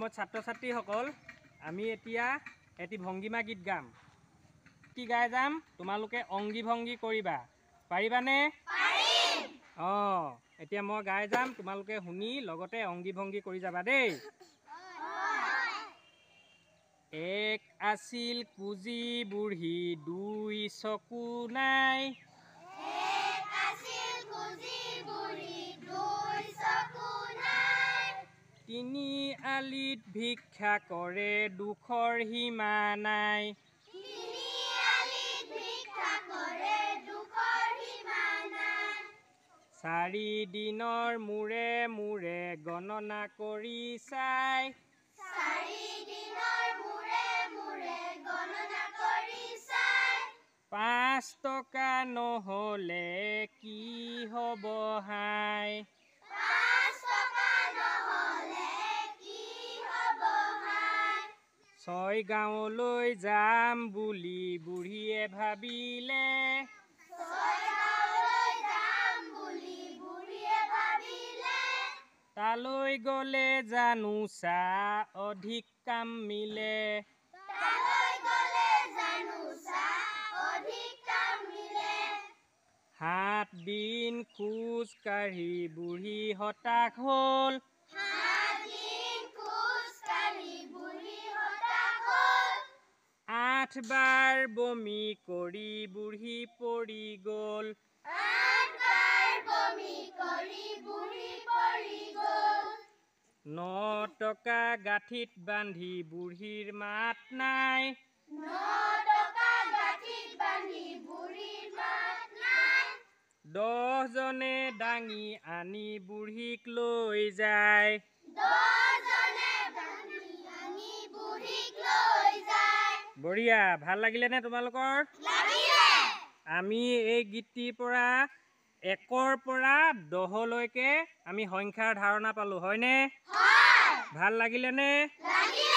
সময়ত ছাত্ৰ ছাত্ৰীসকল আমি এতিয়া এটি ভংগিমা গীত গাম। কি গাই যাম? তোমালোকে অংগী ভংগী কৰিবা, পাৰিবানে? পাৰিম। এতিয়া মই গাই যাম, তোমালোকে শুনি লগতে অংগী ভংগী কৰি যাবা দেই। এক আছিল কুজি বুঢ়ী দুই চকু নাই, এক আছিল কুজি বুঢ়ী দুই চকু নাই, তিনি আলিত ভিক্ষা কৰে দুখৰ সীমা নাই, তিনি আলিত ভিক্ষা কৰে দুখৰ সীমা নাই, চাৰি দিনৰ মূৰে মূৰে গণনা কৰি চাই, চাৰি দিনৰ মূৰে মূৰে গণনা কৰি চাই, 5 টকা নহ'লে কি হ'ব হাই, 5 টকা নহ'লে কি হ'ব হাই, 6 গাঁৱলৈ যাম বুলি বুঢ়ীয়ে ভাবিলে, 6 গাঁৱলৈ যাম বুলি বুঢ়ীয়ে ভাবিলে, তালৈ গ'লে জানো চা অধিক কাম মিলে, তালৈ গ'লে জানো চা অধিক কাম মিলে, 7 দিন খোজ কাঢ়ি বুঢ়ী হতাশ হ'ল, 7 দিন খোজ কাঢ়ি বুঢ়ী হতাশ হ'ল, 8 বাৰ বমি কৰি বুঢ়ী পৰি গ'ল, 8 বাৰ বমি কৰি বুঢ়ী পৰি গ'ল, 9 টকা গাঁঠিত বান্ধি বুঢ়ীৰ মাত নাই, 9 টকা গাঁঠিত বান্ধি বুঢ়ীৰ মাত নাই, 10 জনে দাঙি আনি বুঢ়ীক লৈ যায়, 10 জনে দাঙি আনি বুঢ়ীক লৈ যায়। বঢ়িয়া, ভাল লাগিলেনে তোমালোকৰ? লাগিলে। আমি এই গীতটিৰ পৰা 1ৰ পৰা 10লৈকে আমি সংখ্যাৰ ধাৰণা পালোঁ, হয়নে? হয়। ভাল লাগিলেনে? লাগিলে।